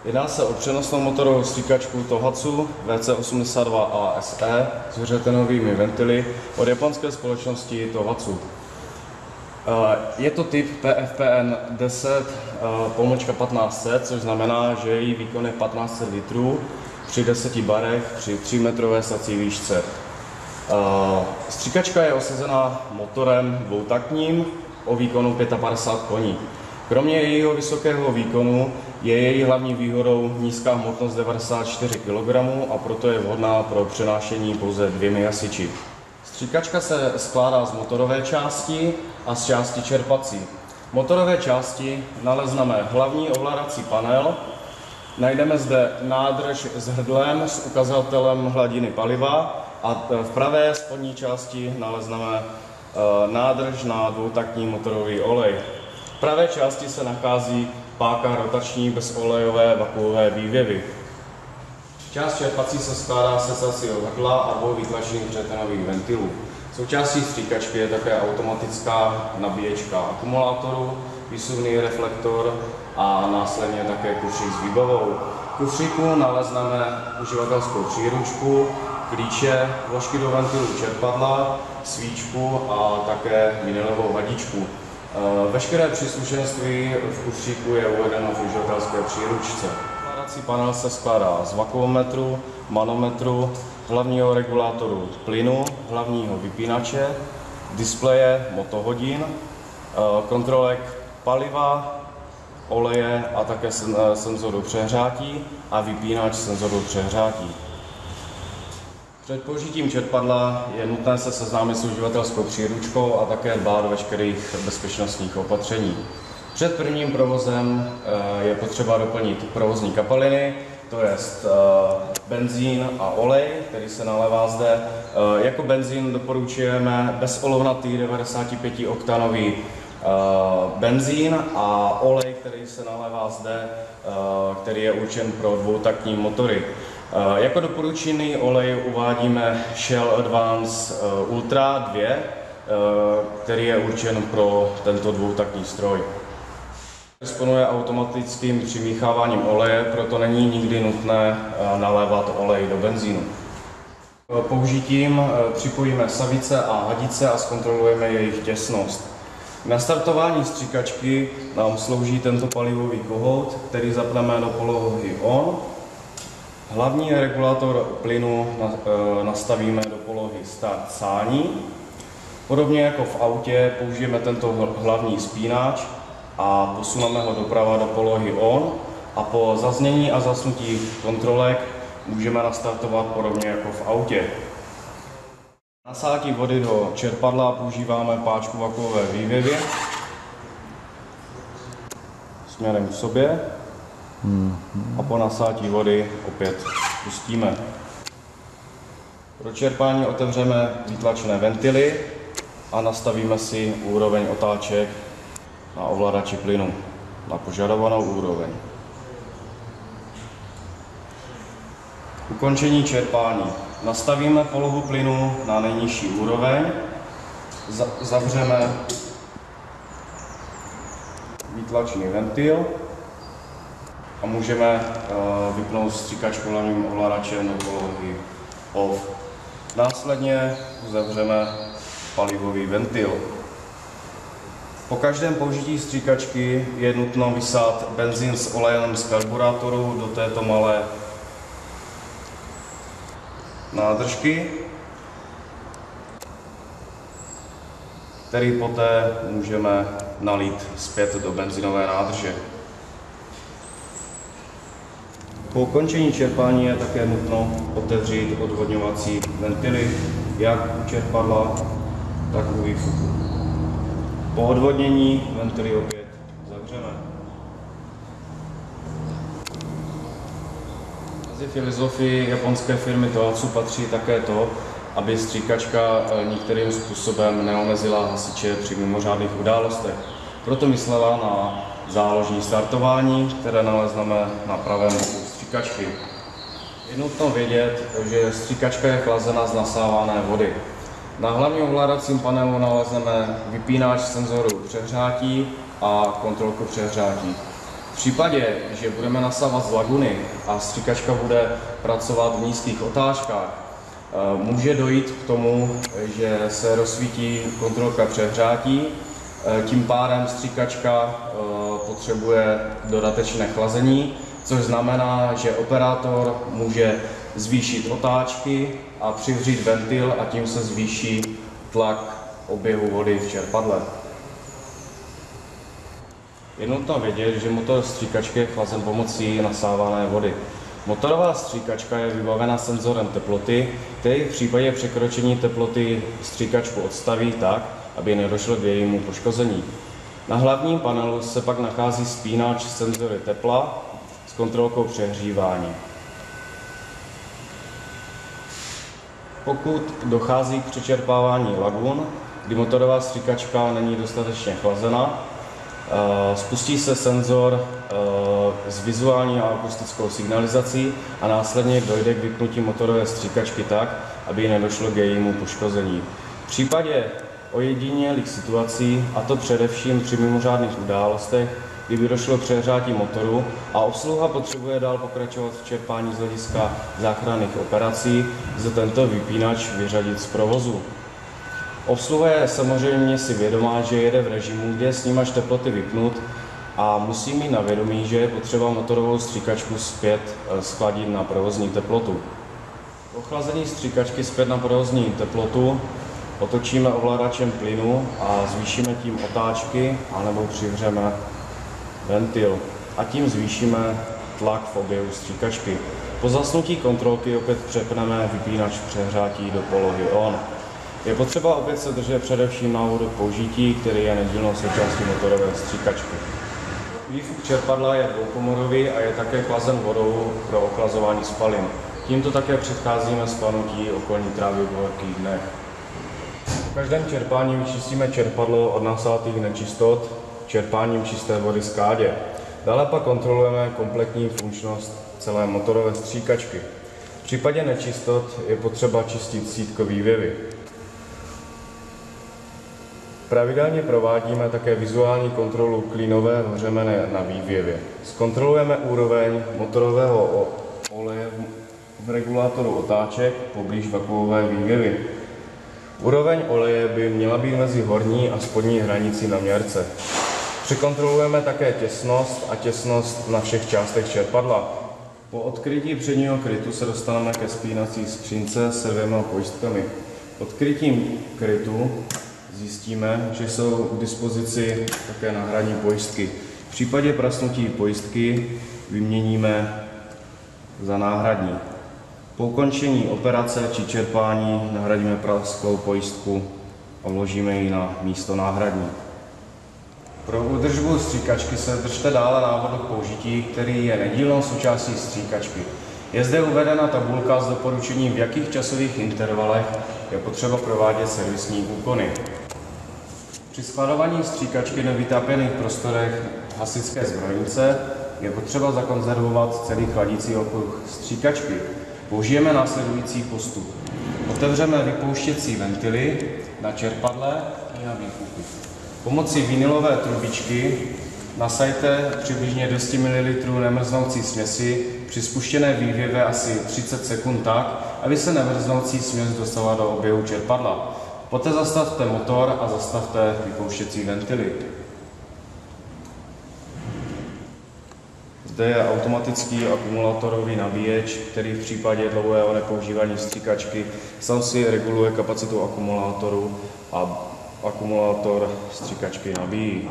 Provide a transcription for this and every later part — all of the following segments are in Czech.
Jedná se o přenosnou motorovou stříkačku Tohatsu WC82 ASE s vřetenovými ventily od japonské společnosti Tohatsu. Je to typ PFPN 10-1500, což znamená, že její výkon je 1500 litrů při 10 barech při 3metrové sací výšce. Stříkačka je osazená motorem dvoutaktním o výkonu 55 koní. Kromě jejího vysokého výkonu je její hlavní výhodou nízká hmotnost 94 kg a proto je vhodná pro přenášení pouze 2 hasiči. Stříkačka se skládá z motorové části a z části čerpací. V motorové části nalezneme hlavní ovládací panel, najdeme zde nádrž s hrdlem s ukazatelem hladiny paliva a v pravé spodní části nalezneme nádrž na dvoutaktní motorový olej. V pravé části se nachází páka rotační bezolejové vakuové vývěvy. Část čerpací se skládá se secacího hrdla a 2 výtlačných vřetenových ventilů. Součástí stříkačky je také automatická nabíječka akumulátoru, výsuvný reflektor a následně také kufřík s výbavou. V kufříku nalezneme uživatelskou příručku, klíče, vložky do ventilů čerpadla, svíčku a také vinilovou hadičku. Veškeré příslušenství v kufříku je uvedeno v uživatelské příručce. Ovládací panel se skládá z vakuometru, manometru, hlavního regulátoru plynu, hlavního vypínače, displeje motohodin, kontrolek paliva, oleje a také senzoru přehřátí a vypínač senzoru přehřátí. Před použitím čerpadla je nutné se seznámit s uživatelskou příručkou a také dbát veškerých bezpečnostních opatření. Před prvním provozem je potřeba doplnit provozní kapaliny, to je benzín a olej, který se nalévá zde. Jako benzín doporučujeme bezolovnatý 95-oktanový benzín a olej, který se nalévá zde, který je určen pro dvoutaktní motory. Jako doporučený olej uvádíme Shell Advance Ultra 2, který je určen pro tento dvoutaktní stroj. Disponuje automatickým přimícháváním oleje, proto není nikdy nutné nalévat olej do benzínu. Použitím připojíme savice a hadice a zkontrolujeme jejich těsnost. K nastartování stříkačky nám slouží tento palivový kohout, který zapneme do polohy ON. Hlavní regulátor plynu nastavíme do polohy start sání. Podobně jako v autě použijeme tento hlavní spínač a posuneme ho doprava do polohy ON a po zaznění a zasnutí kontrolek můžeme nastartovat podobně jako v autě. Na nasátí vody do čerpadla používáme páčku vakuové vývěvy směrem k sobě a po nasátí vody opět pustíme. Pro čerpání otevřeme výtlačné ventily a nastavíme si úroveň otáček na ovladači plynu na požadovanou úroveň. Ukončení čerpání. Nastavíme polohu plynu na nejnižší úroveň, zavřeme výtlačný ventil a můžeme vypnout stříkačku hlavním ovladačem do polohy OFF. Následně zavřeme palivový ventil. Po každém použití stříkačky je nutno vysát benzín s olejem z karburátoru do této malé nádržky, který poté můžeme nalít zpět do benzínové nádrže. Po ukončení čerpání je také nutno otevřít odvodňovací ventily, jak u čerpadla, tak u výfuku. Po odvodnění ventily opět zavřeme. Mezi filozofii japonské firmy Tohatsu patří také to, aby stříkačka některým způsobem neomezila hasiče při mimořádných událostech. Proto myslela na záložní startování, které nalezneme na pravém boku stříkačky. Je nutno vědět, že stříkačka je chlazena z nasávané vody. Na hlavním ovládacím panelu nalezneme vypínač senzoru přehřátí a kontrolku přehřátí. V případě, že budeme nasávat z laguny a stříkačka bude pracovat v nízkých otáčkách, může dojít k tomu, že se rozsvítí kontrolka přehřátí, tím pádem stříkačka potřebuje dodatečné chlazení, což znamená, že operátor může zvýšit otáčky a přivřít ventil a tím se zvýší tlak oběhu vody v čerpadle. Je nutno vědět, že motor stříkačky je chlazen pomocí nasávané vody. Motorová stříkačka je vybavena senzorem teploty, který v případě překročení teploty stříkačku odstaví tak, aby nedošlo k jejímu poškození. Na hlavním panelu se pak nachází spínač senzory tepla s kontrolkou přehřívání. Pokud dochází k přečerpávání lagun, kdy motorová stříkačka není dostatečně chlazena, spustí se senzor s vizuální a akustickou signalizací a následně dojde k vypnutí motorové stříkačky tak, aby nedošlo k jejímu poškození. V případě ojedinělých situací, a to především při mimořádných událostech, kdyby došlo k přehřátí motoru a obsluha potřebuje dál pokračovat v čerpání z hlediska záchranných operací, lze tento vypínač vyřadit z provozu. Obsluha je samozřejmě si vědomá, že jede v režimu, kde je snímač teploty vypnut a musí mít na vědomí, že je potřeba motorovou stříkačku zpět schladit na provozní teplotu. Po ochlazení stříkačky zpět na provozní teplotu otočíme ovladačem plynu a zvýšíme tím otáčky anebo přivřeme ventil a tím zvýšíme tlak v oběhu stříkačky. Po zasnutí kontrolky opět přepneme vypínač přehřátí do polohy on. Je potřeba opět se držet především návodu k použití, který je nedílnou součástí motorové stříkačky. Výfuk čerpadla je dvoukomorový a je také chlazen vodou pro ochlazování spalin. Tímto také předcházíme splanutí okolní trávy v horkých dnech. Po každém čerpání vyčistíme čerpadlo od nasátých nečistot čerpáním čisté vody z kádě. Dále pak kontrolujeme kompletní funkčnost celé motorové stříkačky. V případě nečistot je potřeba čistit sítko vývěvy. Pravidelně provádíme také vizuální kontrolu klínové řemene na vývěvě. Zkontrolujeme úroveň motorového oleje v regulátoru otáček poblíž vakuové vývěvy. Úroveň oleje by měla být mezi horní a spodní hranicí na měrce. Překontrolujeme také těsnost na všech částech čerpadla. Po odkrytí předního krytu se dostaneme ke spínací skřínce se 2 pojistkami. Odkrytím krytu zjistíme, že jsou k dispozici také náhradní pojistky. V případě prasnutí pojistky vyměníme za náhradní. Po ukončení operace či čerpání nahradíme prasklou pojistku a vložíme ji na místo náhradní. Pro údržbu stříkačky se držte dále návodu k použití, který je nedílnou součástí stříkačky. Je zde uvedena tabulka s doporučením, v jakých časových intervalech je potřeba provádět servisní úkony. Při skladování stříkačky na vytápěných prostorech hasičské zbrojnice je potřeba zakonzervovat celý chladící okruh stříkačky. Použijeme následující postup. Otevřeme vypouštěcí ventily na čerpadle i na výfuku. Pomocí vinylové trubičky nasajte přibližně 200 ml nemrznoucí směsi při spuštěné vývěve asi 30 sekund tak, aby se nemrznoucí směs dostala do oběhu čerpadla. Poté zastavte motor a zastavte vypouštěcí ventily. Zde je automatický akumulátorový nabíječ, který v případě dlouhého nepoužívání stříkačky sám si reguluje kapacitu akumulátoru a akumulátor stříkačky nabíjí.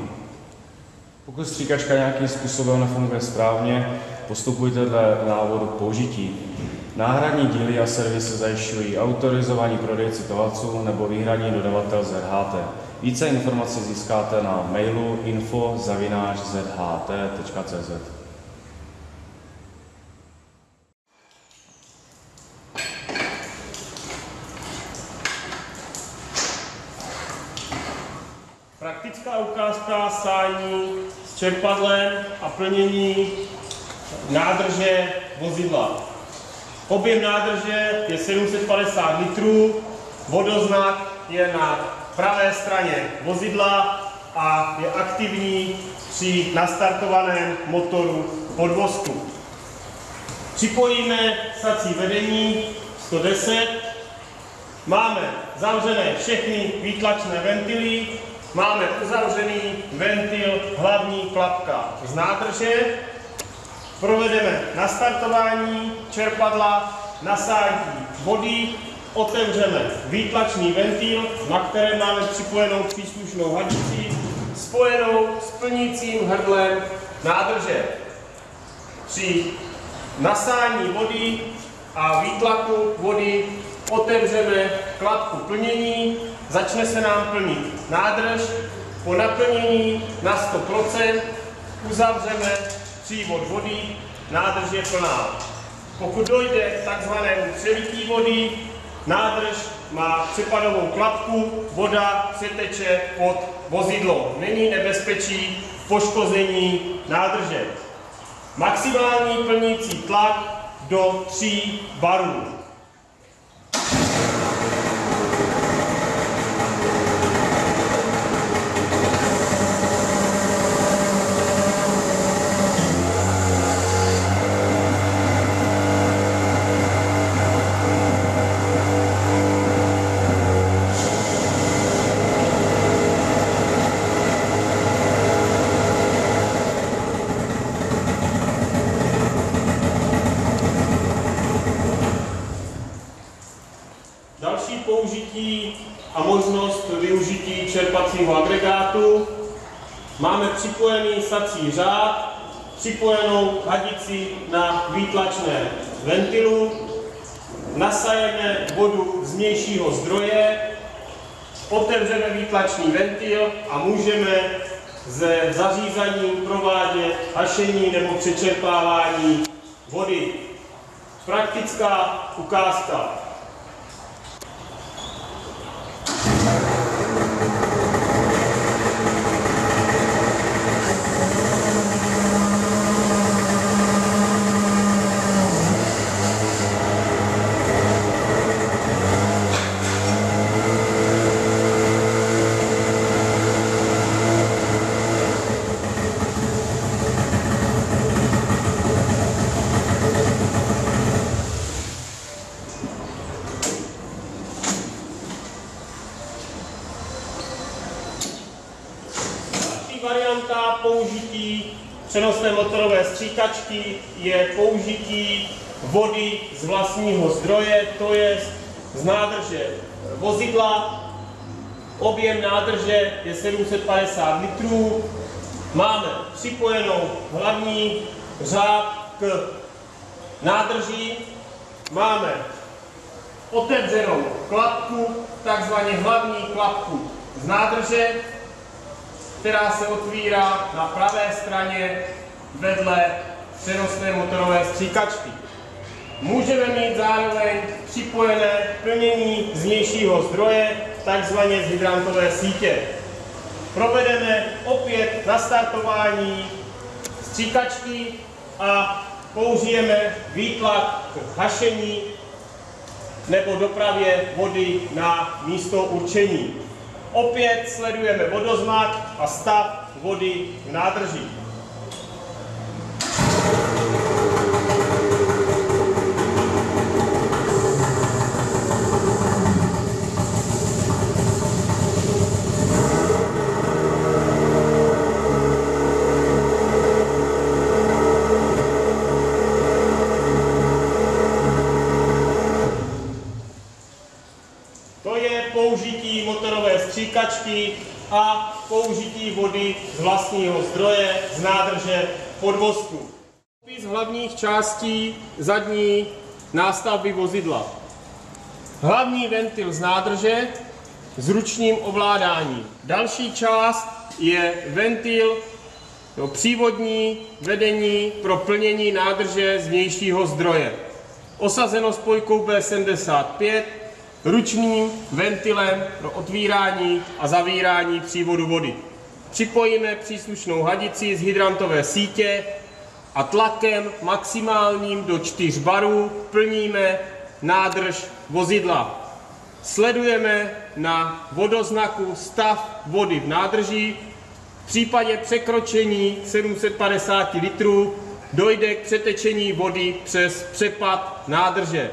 Pokud stříkačka nějakým způsobem nefunguje správně, postupujte dle návodu k použití. Náhradní díly a servisy zajišťují autorizovaní prodejci tovacu nebo výhradní dodavatel ZHT. Více informací získáte na mailu info@zht.cz. Praktická ukázka sání s čerpadlem a plnění nádrže vozidla. Objem nádrže je 750 litrů, vodoznak je na pravé straně vozidla a je aktivní při nastartovaném motoru podvozku. Připojíme sací vedení 110. Máme zavřené všechny výtlačné ventily. Máme uzavřený ventil hlavní klapka z nádrže. Provedeme nastartování čerpadla, nasádí vody, otevřeme výtlačný ventil, na kterém máme připojenou příslušnou hadici, spojenou s plnícím hrdlem nádrže. Při nasání vody a výtlaku vody otevřeme klapku plnění, začne se nám plnit nádrž, po naplnění na 100% uzavřeme přívod vody, nádrž je plná. Pokud dojde k takzvanému přelití vody, nádrž má přepadovou klapku, voda přeteče pod vozidlo. Není nebezpečí poškození nádrže. Maximální plnící tlak do 3 barů. Další použití a možnost využití čerpacího agregátu. Máme připojený sací řád, připojenou hadici na výtlačné ventilu, nasajeme vodu z vnějšího zdroje, otevřeme výtlačný ventil a můžeme ze zařízení provádět hašení nebo přečerpávání vody. Praktická ukázka. Varianta použití přenosné motorové stříkačky je použití vody z vlastního zdroje, to je z nádrže vozidla. Objem nádrže je 750 litrů. Máme připojenou hlavní řád k nádrži. Máme otevřenou klapku, takzvaně hlavní klapku z nádrže, která se otvírá na pravé straně vedle přenosné motorové stříkačky. Můžeme mít zároveň připojené plnění z vnějšího zdroje, takzvaně z hydrantové sítě. Provedeme opět nastartování stříkačky a použijeme výtlak k hašení nebo dopravě vody na místo určení. Opět sledujeme vodozmak a stav vody v nádrži. To je použití motorové stříkačky a použití vody z vlastního zdroje z nádrže podvozku. Popis hlavních částí zadní nástavby vozidla. Hlavní ventil z nádrže s ručním ovládáním. Další část je ventil přívodní vedení pro plnění nádrže z vnějšího zdroje. Osazeno spojkou B75, ručním ventilem pro otvírání a zavírání přívodu vody. Připojíme příslušnou hadici z hydrantové sítě a tlakem maximálním do 4 barů plníme nádrž vozidla. Sledujeme na vodoznaku stav vody v nádrži V případě překročení 750 litrů dojde k přetečení vody přes přepad nádrže.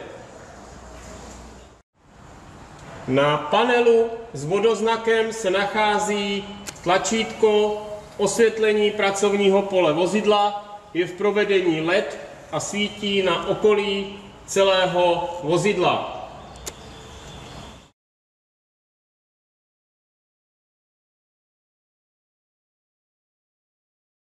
Na panelu s vodoznakem se nachází tlačítko osvětlení pracovního pole vozidla, je v provedení LED a svítí na okolí celého vozidla.